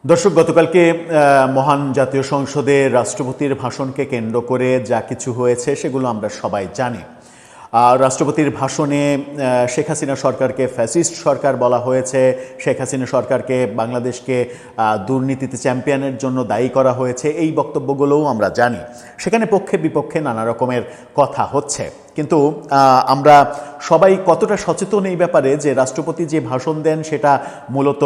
দর্শক, গতকালকে মহান জাতীয় সংসদে রাষ্ট্রপতির ভাষণকে কেন্দ্র করে যা কিছু হয়েছে সেগুলো আমরা সবাই জানি। রাষ্ট্রপতির ভাষণে শেখ হাসিনা সরকারকে ফ্যাসিস্ট সরকার বলা হয়েছে, শেখ হাসিনা সরকারকে বাংলাদেশকে দুর্নীতিতে চ্যাম্পিয়নের জন্য দায়ী করা হয়েছে। এই বক্তব্যগুলোও আমরা জানি। সেখানে পক্ষে বিপক্ষে নানা রকমের কথা হচ্ছে, কিন্তু আমরা সবাই কতটা সচেতন এই ব্যাপারে যে রাষ্ট্রপতি যে ভাষণ দেন সেটা মূলত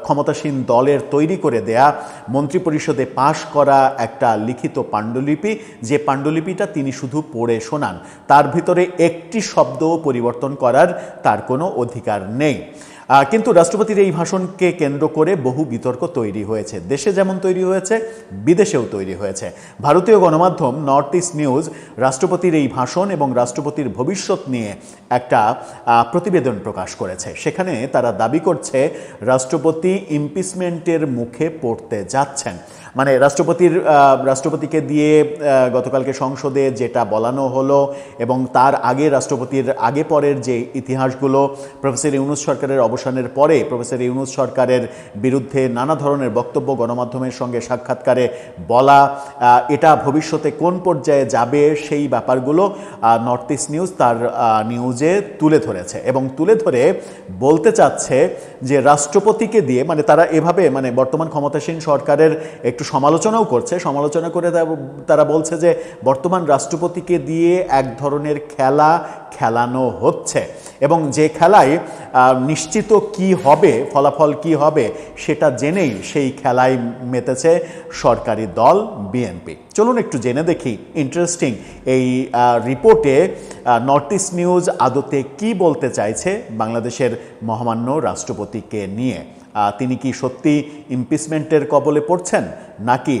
ক্ষমতাসীন দলের তৈরি করে দেয়া মন্ত্রিপরিষদে পাশ করা একটা লিখিত পাণ্ডুলিপি, যে পাণ্ডুলিপিটা তিনি শুধু পড়ে শোনান, তার ভিতরে একটি শব্দও পরিবর্তন করার তার কোনো অধিকার নেই। কিন্তু রাষ্ট্রপতির এই ভাষণকে কেন্দ্র করে বহু বিতর্ক তৈরি হয়েছে। দেশে যেমন তৈরি হয়েছে, বিদেশেও তৈরি হয়েছে। ভারতীয় গণমাধ্যম নর্থ ইস্ট নিউজ রাষ্ট্রপতির এই ভাষণ এবং রাষ্ট্রপতির ভবিষ্যৎ নিয়ে একটা প্রতিবেদন প্রকাশ করেছে। সেখানে তারা দাবি করছে রাষ্ট্রপতি ইমপিচমেন্টের মুখে পড়তে যাচ্ছেন। মানে রাষ্ট্রপতিকে দিয়ে গতকালকে সংসদে যেটা বলানো হলো এবং তার আগে রাষ্ট্রপতির আগে পরের যে ইতিহাসগুলো, প্রফেসর ইউনূস সরকারের অবসানের পরে প্রফেসর ইউনূস সরকারের বিরুদ্ধে নানা ধরনের বক্তব্য গণমাধ্যমের সঙ্গে সাক্ষাৎকারে বলা, এটা ভবিষ্যতে কোন পর্যায়ে যাবে সেই ব্যাপারগুলো নর্থ ইস্ট নিউজ তার নিউজে তুলে ধরেছে এবং তুলে ধরে বলতে চাচ্ছে যে রাষ্ট্রপতিকে দিয়ে, মানে তারা এভাবে বর্তমান ক্ষমতাসীন সরকারের একটু সমালোচনাও করছে। সমালোচনা করে তারা বলছে যে বর্তমান রাষ্ট্রপতিকে দিয়ে এক ধরনের খেলা খেলানো হচ্ছে এবং যে খেলায় নিশ্চিত কি হবে, ফলাফল কি হবে সেটা জেনেই সেই খেলায় মেতেছে সরকারি দল বিএনপি। চলুন একটু জেনে দেখি ইন্টারেস্টিং এই রিপোর্টে নর্থ ইস্ট নিউজ আদতে কি বলতে চাইছে বাংলাদেশের মহামান্য রাষ্ট্রপতিকে নিয়ে। তিনি কি সত্যি ইমপিচমেন্টের কবলে পড়ছেন নাকি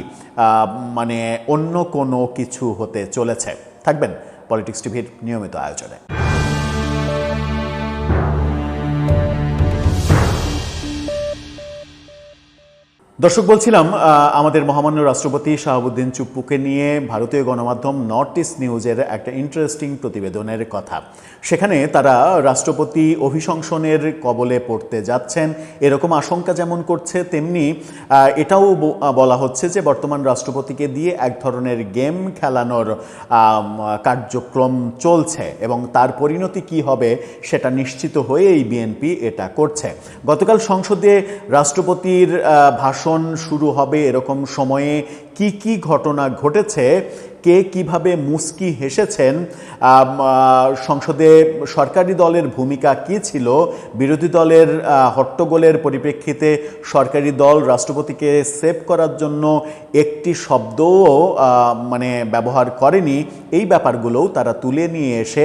অন্য কোনো কিছু হতে চলেছে? থাকবেন পলিটিক্স টিভির নিয়মিত আয়োজনে। দর্শক, বলছিলাম আমাদের মহামান্য রাষ্ট্রপতি শাহাবুদ্দিন চুপ্পুকে নিয়ে ভারতীয় গণমাধ্যম নর্থ ইস্ট নিউজের একটা ইন্টারেস্টিং প্রতিবেদনের কথা। সেখানে তারা রাষ্ট্রপতি অভিশংসনের কবলে পড়তে যাচ্ছেন এরকম আশঙ্কা যেমন করছে, তেমনি এটাও বলা হচ্ছে যে বর্তমান রাষ্ট্রপতিকে দিয়ে এক ধরনের গেম খেলানোর কার্যক্রম চলছে এবং তার পরিণতি কি হবে সেটা নিশ্চিত হয়েই বিএনপি এটা করছে। গতকাল সংসদে রাষ্ট্রপতির ভাষণ শুরু হবে এরকম সময়ে কি কি ঘটনা ঘটেছে, কে কিভাবে মুচকি হেসেছেন, সংসদে সরকারি দলের ভূমিকা কি ছিল, বিরোধী দলের হট্টগোলের পরিপ্রেক্ষিতে সরকারি দল রাষ্ট্রপতিকে সেভ করার জন্য একটি শব্দও ব্যবহার করেনি, এই ব্যাপারগুলোও তারা তুলে নিয়ে এসে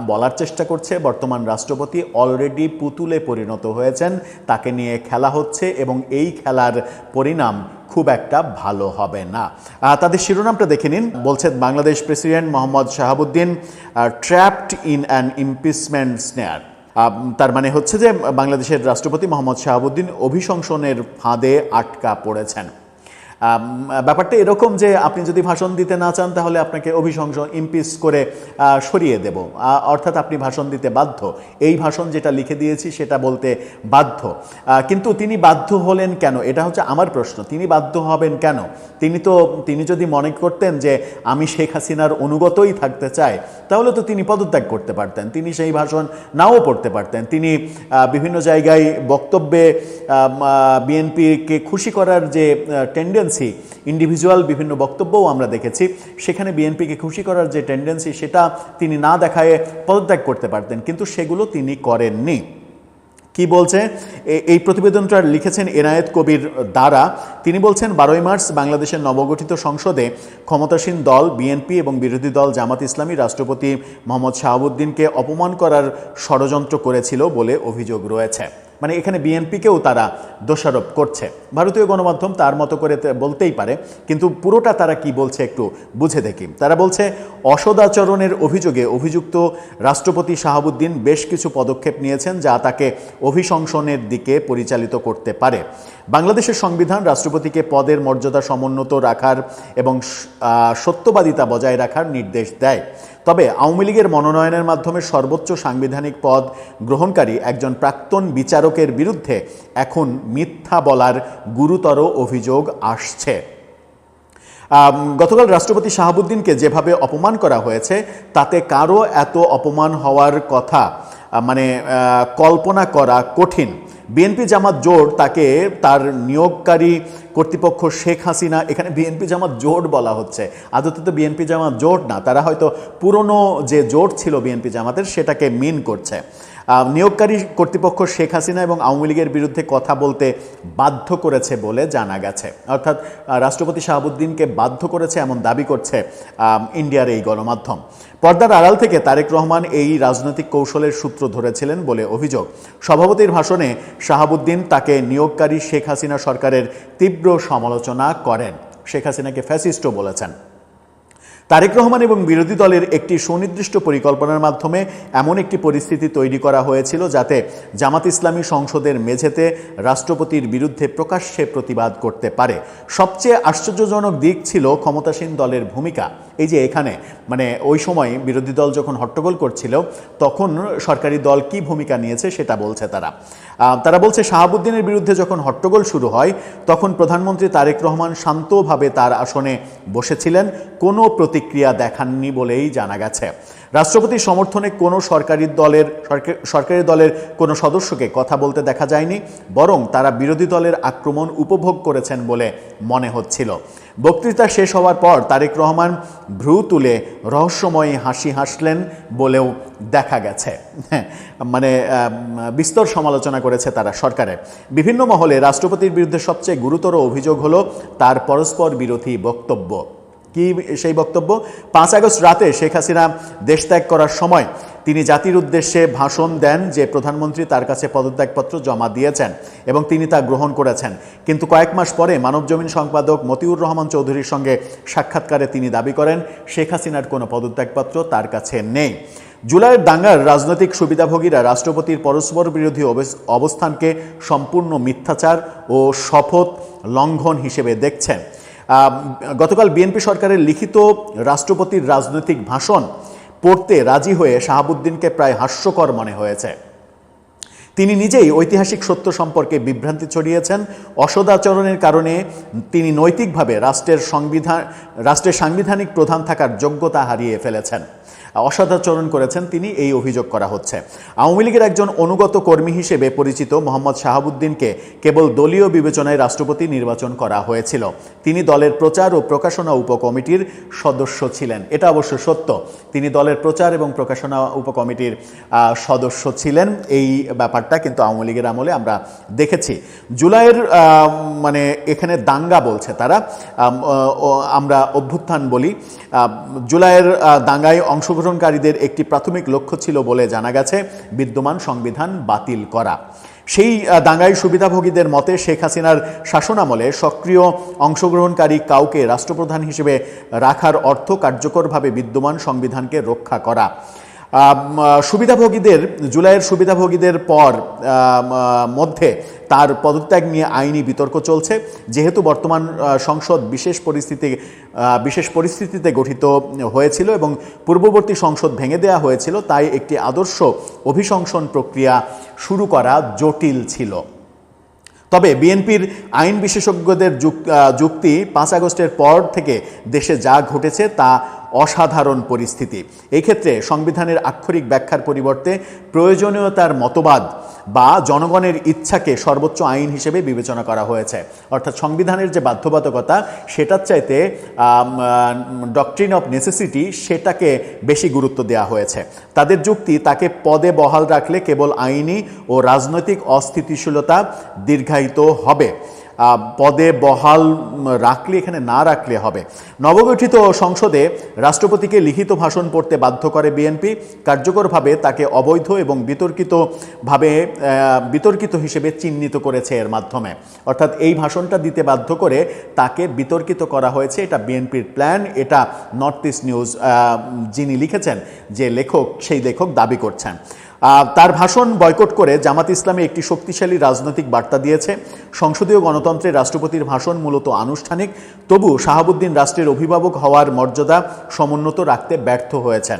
বলার চেষ্টা করছে বর্তমান রাষ্ট্রপতি অলরেডি পুতুলে পরিণত হয়েছেন, তাকে নিয়ে খেলা হচ্ছে এবং এই খেলার পরিণাম খুব একটা ভালো হবে না। তাদের শিরোনামটা দেখে নিন। বলছে Bangladesh president Mohammad Shahabuddin trapped in an impeachment snare. তার মানে হচ্ছে যে বাংলাদেশের রাষ্ট্রপতি মোহাম্মদ শাহাবুদ্দিন অভিশংসনের ফাঁদে আটকা পড়েছেন। ব্যাপারটা এরকম যে আপনি যদি ভাষণ দিতে না চান তাহলে আপনাকে ইমপিচ করে সরিয়ে দেব, অর্থাৎ আপনি ভাষণ দিতে বাধ্য। এই ভাষণ যেটা লিখে দিয়েছি সেটা বলতে বাধ্য। কিন্তু তিনি বাধ্য হলেন কেন, এটা হচ্ছে আমার প্রশ্ন। তিনি বাধ্য হবেন কেন? তিনি যদি মনে করতেন যে আমি শেখ হাসিনার অনুগতই থাকতে চাই, তাহলে তো তিনি পদত্যাগ করতে পারতেন, তিনি সেই ভাষণ নাও পড়তে পারতেন। তিনি বিভিন্ন জায়গায় বক্তব্যে বিএনপিকে খুশি করার যে টেন্ডেন্সি, ইন্ডিভিজুয়াল বিভিন্ন বক্তব্যও আমরা দেখেছি, সেখানে বিএনপিকে খুশি করার যে টেন্ডেন্সি সেটা তিনি না দেখায় পদত্যাগ করতে পারতেন, কিন্তু সেগুলো তিনি করেননি। কি বলছে এই প্রতিবেদনটা লিখেছেন এনায়েত কবির দ্বারা। তিনি বলছেন 12ই মার্চ বাংলাদেশের নবগঠিত সংসদে ক্ষমতাসীন দল বিএনপি এবং বিরোধী দল জামাত ইসলামী রাষ্ট্রপতি মোহাম্মদ শাহাবুদ্দিনকে অপমান করার ষড়যন্ত্র করেছিল বলে অভিযোগ রয়েছে। এখানে বিএনপিকেও তারা দোষারোপ করছে। ভারতীয় গণমাধ্যম তার মতো করে বলতেই পারে, কিন্তু পুরোটা তারা কি বলছে একটু বুঝে দেখি। তারা বলছে অসদাচরণের অভিযোগে অভিযুক্ত রাষ্ট্রপতি শাহাবুদ্দিন বেশ কিছু পদক্ষেপ নিয়েছেন যা তাকে অভিশংসনের দিকে পরিচালিত করতে পারে। বাংলাদেশের সংবিধান রাষ্ট্রপতিকে পদের মর্যাদা সমুন্নত রাখার এবং সত্যবাদিতা বজায় রাখার নির্দেশ দেয়। তবে আওয়ামী লীগের মনোনয়নের মাধ্যমে সর্বোচ্চ সাংবিধানিক পদ গ্রহণকারী একজন প্রাক্তন বিচারকের বিরুদ্ধে এখন মিথ্যা বলার গুরুতর অভিযোগ আসছে। গতকাল রাষ্ট্রপতি শাহাবুদ্দিনকে যেভাবে অপমান করা হয়েছে তাতে কারো এত অপমান হওয়ার কথা মানে কল্পনা করা কঠিন। বিএনপি জামাত জোট তাকে তার নিয়োগকারী কর্তৃপক্ষ শেখ হাসিনা, এখানে বিএনপি জামাত জোট বলা হচ্ছে, আদতে তো বিএনপি জামাত জোট না, তারা হয়তো পুরনো যে জোট ছিল বিএনপি জামাতের সেটাকে মিন করছে। নিয়োগকারী কর্তৃপক্ষ শেখ হাসিনা এবং আওয়ামী লীগের বিরুদ্ধে কথা বলতে বাধ্য করেছে বলে জানা গেছে। অর্থাৎ রাষ্ট্রপতি শাহাবুদ্দিনকে বাধ্য করেছে এমন দাবি করছে ইন্ডিয়ার এই গণমাধ্যম। পর্দার আড়াল থেকে তারেক রহমান এই রাজনৈতিক কৌশলের সূত্র ধরেছিলেন বলে অভিযোগ। সভাপতির ভাষণে শাহাবুদ্দিন তাকে নিয়োগকারী শেখ হাসিনা সরকারের তীব্র সমালোচনা করেন, শেখ হাসিনাকে ফ্যাসিস্টও বলেছেন। তারেক রহমান এবং বিরোধী দলের একটি সুনির্দিষ্ট পরিকল্পনার মাধ্যমে এমন একটি পরিস্থিতি তৈরি করা হয়েছিল যাতে জামাত ইসলামী সংসদের মেঝেতে রাষ্ট্রপতির বিরুদ্ধে প্রকাশ্যে প্রতিবাদ করতে পারে। সবচেয়ে আশ্চর্যজনক দিক ছিল ক্ষমতাসীন দলের ভূমিকা। এই যে এখানে মানে ওই সময় বিরোধী দল যখন হট্টগোল করছিল তখন সরকারি দল কি ভূমিকা নিয়েছে সেটা বলছে তারা বলছে শাহাবুদ্দিনের বিরুদ্ধে যখন হট্টগোল শুরু হয় তখন প্রধানমন্ত্রী তারেক রহমান শান্তভাবে তার আসনে বসেছিলেন, কোনো প্রতিক্রিয়া দেখাননি বলেই জানা গেছে। রাষ্ট্রপতির সমর্থনে কোনো সরকারি দলের কোনো সদস্যকে কথা বলতে দেখা যায়নি, বরং তারা বিরোধী দলের আক্রমণ উপভোগ করেছেন বলে মনে হচ্ছিল। বক্তৃতা শেষ হওয়ার পর তারেক রহমান ভ্রু তুলে রহস্যময়ী হাসি হাসলেন বলেও দেখা গেছে। মানে বিস্তর সমালোচনা করেছে তারা সরকারের। বিভিন্ন মহলে রাষ্ট্রপতির বিরুদ্ধে সবচেয়ে গুরুতর অভিযোগ হলো তার পরস্পর বিরোধী বক্তব্য। কি সেই বক্তব্য? 5 আগস্ট রাতে শেখ হাসিনা দেশত্যাগ করার সময় তিনি জাতির উদ্দেশ্যে ভাষণ দেন যে প্রধানমন্ত্রী তার কাছে পদত্যাগপত্র জমা দিয়েছেন এবং তিনি তা গ্রহণ করেছেন। কিন্তু কয়েক মাস পরে মানবজমিন সম্পাদক মতিউর রহমান চৌধুরীর সঙ্গে সাক্ষাৎকারে তিনি দাবি করেন শেখ হাসিনার কোনো পদত্যাগপত্র তার কাছে নেই। জুলাইয়ের দাঙ্গার রাজনৈতিক সুবিধাভোগীরা রাষ্ট্রপতির পরস্পর বিরোধী অবস্থানকে সম্পূর্ণ মিথ্যাচার ও শপথ লঙ্ঘন হিসেবে দেখছেন। গতকাল বিএনপি সরকারের লিখিত রাষ্ট্রপতির রাজনৈতিক ভাষণ পড়তে রাজি হয়ে শাহাবুদ্দিনকে প্রায় হাস্যকর মনে হয়েছে। তিনি নিজেই ঐতিহাসিক সত্য সম্পর্কে বিভ্রান্তি ছড়িয়েছেন। অসদাচরণের কারণে তিনি নৈতিকভাবে রাষ্ট্রের সাংবিধানিক প্রধান থাকার যোগ্যতা হারিয়ে ফেলেছেন, অসদাচরণ করেছেন তিনি, এই অভিযোগ করা হচ্ছে। আওয়ামী লীগের একজন অনুগত কর্মী হিসেবে পরিচিত মোহাম্মদ শাহাবুদ্দিনকে কেবল দলীয় বিবেচনায় রাষ্ট্রপতি নির্বাচন করা হয়েছিল। তিনি দলের প্রচার ও প্রকাশনা উপকমিটির সদস্য ছিলেন। এটা অবশ্য সত্য, তিনি দলের প্রচার এবং প্রকাশনা উপকমিটির সদস্য ছিলেন। এই ব্যাপারটা কিন্তু আওয়ামী লীগের আমলে আমরা দেখেছি। জুলাইয়ের মানে এখানে দাঙ্গা বলছে তারা, আমরা অভ্যুত্থান বলি। জুলাইয়ের দাঙ্গায় অংশগ্রহণকারীদের একটি প্রাথমিক লক্ষ্য ছিল বলে জানা গেছে বিদ্যমান সংবিধান বাতিল করা। সেই দাঙ্গায় সুবিধাভোগীদের মতে শেখ হাসিনার শাসনামলে সক্রিয় অংশগ্রহণকারী কাউকে রাষ্ট্রপ্রধান হিসেবে রাখার অর্থ কার্যকরভাবে বিদ্যমান সংবিধানকে রক্ষা করা। জুলাইয়ের সুবিধাভোগীদের পর মধ্যে তার পদত্যাগ নিয়ে আইনি বিতর্ক চলছে। যেহেতু বর্তমান সংসদ বিশেষ পরিস্থিতিতে গঠিত হয়েছিল এবং পূর্ববর্তী সংসদ ভেঙে দেওয়া হয়েছিল, তাই একটি আদর্শ অভিশংসন প্রক্রিয়া শুরু করা জটিল ছিল। তবে বিএনপির আইন বিশেষজ্ঞদের যুক্তি 5 আগস্টের পর থেকে দেশে যা ঘটেছে তা অসাধারণ পরিস্থিতি। এই ক্ষেত্রে সংবিধানের আক্ষরিক ব্যাখ্যার পরিবর্তে প্রয়োজনীয়তার মতবাদ বা জনগণের ইচ্ছাকে সর্বোচ্চ আইন হিসেবে বিবেচনা করা হয়েছে। অর্থাৎ সংবিধানের যে বাধ্যবাধকতা সেটার চাইতে ডক্ট্রিন অফ নেসেসিটি সেটাকে বেশি গুরুত্ব দেওয়া হয়েছে। তাদের যুক্তি, তাকে পদে বহাল রাখলে কেবল আইনি ও রাজনৈতিক অস্থিতিশীলতা দীর্ঘায়িত হবে, পদে বহাল রাখলে, এখানে না রাখলে হবে। নবগঠিত সংসদে রাষ্ট্রপতিকে লিখিত ভাষণ পড়তে বাধ্য করে বিএনপি, কার্যকরভাবে তাকে অবৈধ এবং বিতর্কিত হিসেবে চিহ্নিত করেছে এর মাধ্যমে। অর্থাৎ এই ভাষণটা দিতে বাধ্য করে তাকে বিতর্কিত করা হয়েছে। এটা বিএনপির প্ল্যান, এটা নর্থ ইস্ট নিউজ যিনি লিখেছেন, যে লেখক, সেই লেখক দাবি করছেন। তার ভাষণ বয়কট করে জামাত ইসলামী একটি শক্তিশালী রাজনৈতিক বার্তা দিয়েছে। সংসদীয় গণতন্ত্রে রাষ্ট্রপতির ভাষণ মূলত আনুষ্ঠানিক, তবু শাহাবুদ্দিন রাষ্ট্রের অভিভাবক হওয়ার মর্যাদা সমুন্নত রাখতে ব্যর্থ হয়েছেন।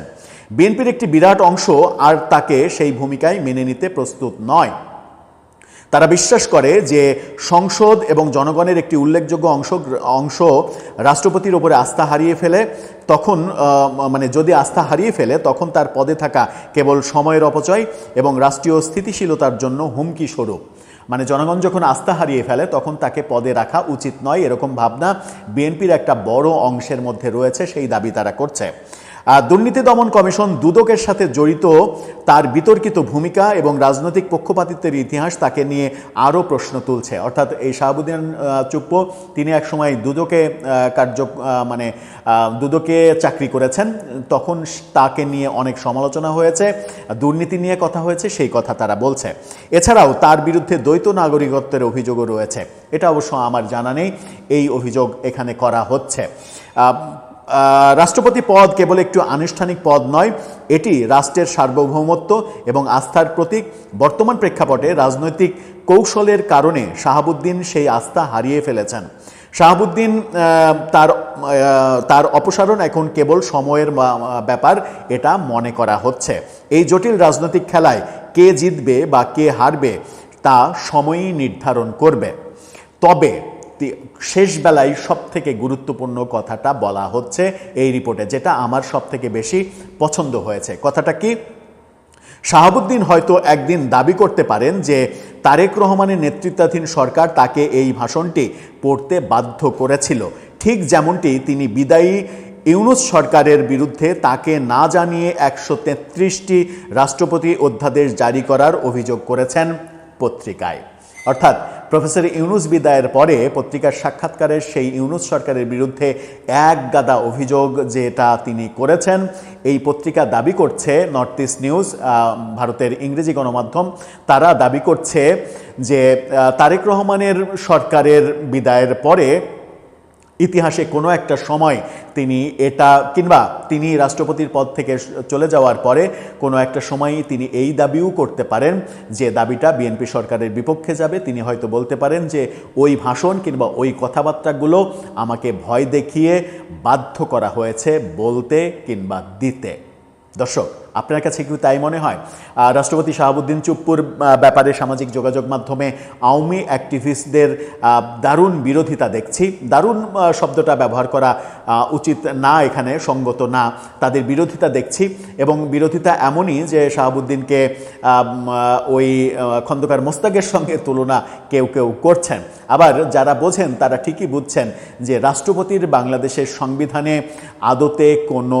বিএনপির একটি বিরাট অংশ আর তাকে সেই ভূমিকায় মেনে নিতে প্রস্তুত নয়। তারা বিশ্বাস করে যে সংসদ এবং জনগণের একটি উল্লেখযোগ্য অংশ রাষ্ট্রপতির ওপরে আস্থা হারিয়ে ফেলে, তখন যদি আস্থা হারিয়ে ফেলে তখন তার পদে থাকা কেবল সময়ের অপচয় এবং রাষ্ট্রীয় স্থিতিশীলতার জন্য হুমকি স্বরূপ। জনগণ যখন আস্থা হারিয়ে ফেলে তখন তাকে পদে রাখা উচিত নয়, এরকম ভাবনা বিএনপির একটা বড় অংশের মধ্যে রয়েছে, সেই দাবি তারা করছে। দুর্নীতি দমন কমিশন দুদকের সাথে জড়িত তার বিতর্কিত ভূমিকা এবং রাজনৈতিক পক্ষপাতিত্বের ইতিহাস তাকে নিয়ে আরও প্রশ্ন তুলছে। অর্থাৎ এই শাহাবুদ্দিন চুপ্পু তিনি একসময় দুদকে চাকরি করেছেন, তখন তাকে নিয়ে অনেক সমালোচনা হয়েছে, দুর্নীতি নিয়ে কথা হয়েছে, সেই কথা তারা বলছে। এছাড়াও তার বিরুদ্ধে দ্বৈত নাগরিকত্বের অভিযোগও রয়েছে, এটা অবশ্য আমার জানা নেই, এই অভিযোগ এখানে করা হচ্ছে। রাষ্ট্রপতি পদ কেবল একটু আনুষ্ঠানিক পদ নয়, এটি রাষ্ট্রের সার্বভৌমত্ব এবং আস্থার প্রতীক। বর্তমান প্রেক্ষাপটে রাজনৈতিক কৌশলের কারণে শাহাবুদ্দিন সেই আস্থা হারিয়ে ফেলেছেন। শাহাবুদ্দিন তার অপসারণ এখন কেবল সময়ের ব্যাপার, এটা মনে করা হচ্ছে। এই জটিল রাজনৈতিক খেলায় কে জিতবে বা কে হারবে তা সময়ই নির্ধারণ করবে। তবে শেষ বেলায় সবথেকে গুরুত্বপূর্ণ কথাটা বলা হচ্ছে এই রিপোর্টে, যেটা আমার সবথেকে বেশি পছন্দ হয়েছে। কথাটা কি? শাহাবুদ্দিন হয়তো একদিন দাবি করতে পারেন যে তারেক রহমানের নেতৃত্বাধীন সরকার তাকে এই ভাষণটি পড়তে বাধ্য করেছিল, ঠিক যেমনটি তিনি বিদায়ী ইউনূস সরকারের বিরুদ্ধে তাকে না জানিয়ে 133টি রাষ্ট্রপতি অধ্যাদেশ জারি করার অভিযোগ করেছেন পত্রিকায়। অর্থাৎ প্রফেসর ইউনূস বিদায়ের পরে পত্রিকার সাক্ষাৎকারে সেই ইউনূস সরকারের বিরুদ্ধে এক গাদা অভিযোগ যেটা তিনি করেছেন, এই পত্রিকা দাবি করছে, নর্থ ইস্ট নিউজ, ভারতের ইংরেজি গণমাধ্যম, তারা দাবি করছে যে তারেক রহমানের সরকারের বিদায়ের পরে ইতিহাসে কোনো একটা সময় তিনি রাষ্ট্রপতির পদ থেকে চলে যাওয়ার পরে কোনো একটা সময় তিনি এই দাবিও করতে পারেন যে দাবিটা বিএনপি সরকারের বিপক্ষে যাবে। তিনি হয়তো বলতে পারেন যে ওই ভাষণ কিংবা ওই কথাবার্তাগুলো আমাকে ভয় দেখিয়ে বাধ্য করা হয়েছে বলতে কিংবা দিতে। দর্শক, আপনার কাছে কি তাই মনে হয়? রাষ্ট্রপতি শাহাবুদ্দিন চুপ্পুর ব্যাপারে সামাজিক যোগাযোগ মাধ্যমে আওয়ামী অ্যাক্টিভিস্টদের দারুণ বিরোধিতা দেখছি। দারুণ শব্দটা ব্যবহার করা উচিত না, এখানে সঙ্গত না। তাদের বিরোধিতা দেখছি, এবং বিরোধিতা এমনই যে শাহাবুদ্দিনকে ওই খন্দকার মোস্তাকের সঙ্গে তুলনা কেউ কেউ করছেন। আবার যারা বোঝেন তারা ঠিকই বুঝছেন যে রাষ্ট্রপতির বাংলাদেশের সংবিধানে আদতে কোনো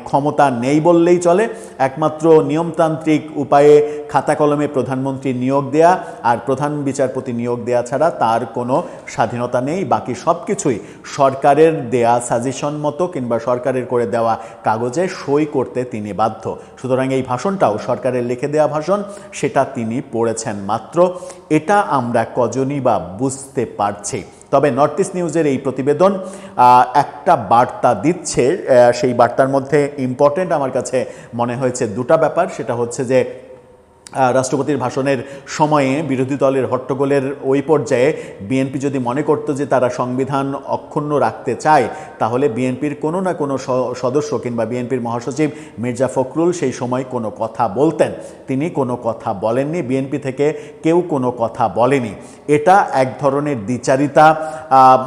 ক্ষমতা নেই বললেই চলে। একমাত্র নিয়মতান্ত্রিক উপায়ে খাতা কলমে প্রধানমন্ত্রী নিয়োগ দেয়া আর প্রধান বিচারপতি নিয়োগ দেয়া ছাড়া তার কোনো স্বাধীনতা নেই। বাকি সব কিছুই সরকারের দেয়া সাজেশন মতো কিংবা সরকারের করে দেওয়া কাগজে সই করতে তিনি বাধ্য। সুতরাং এই ভাষণটাও সরকারের লিখে দেওয়া ভাষণ, সেটা তিনি পড়েছেন মাত্র। এটা আমরা কজনই বা বুঝতে পারছি। তবে নর্থ ইস্ট নিউজের এই প্রতিবেদন একটা বার্তা দিচ্ছে, সেই বার্তার মধ্যে ইম্পর্টেন্ট আমার কাছে মনে হয়েছে দুটা ব্যাপার। সেটা হচ্ছে যে রাষ্ট্রপতির ভাষণের সময়ে বিরোধী দলের হট্টগোলের ওই পর্যায়ে বিএনপি যদি মনে করত যে তারা সংবিধান অক্ষুণ্ণ রাখতে চায়, তাহলে বিএনপির কোনো না কোনো সদস্য কিংবা বিএনপির মহাসচিব মির্জা ফখরুল সেই সময় কোনো কথা বলতেন। তিনি কোনো কথা বলেননি, বিএনপি থেকে কেউ কোনো কথা বলেনি। এটা এক ধরনের দ্বিচারিতা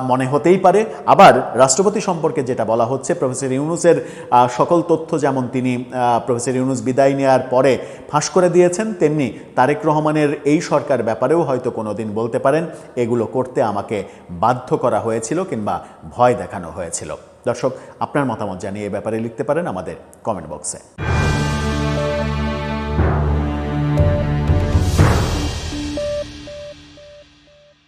মনে হতেই পারে। আবার রাষ্ট্রপতি সম্পর্কে যেটা বলা হচ্ছে, প্রফেসর ইউনূসের সকল তথ্য যেমন তিনি প্রফেসর ইউনূস বিদায় নেওয়ার পরে ফাঁস করে দিয়েছেন, তেমনি তারেক রহমানের এই সরকার ব্যাপারেও হয়তো কোনো দিন বলতে পারেন এগুলো করতে আমাকে বাধ্য করা হয়েছিল কিংবা ভয় দেখানো হয়েছিল। দর্শক, আপনার মতামত জানিয়ে এ ব্যাপারে লিখতে পারেন আমাদের কমেন্ট বক্সে।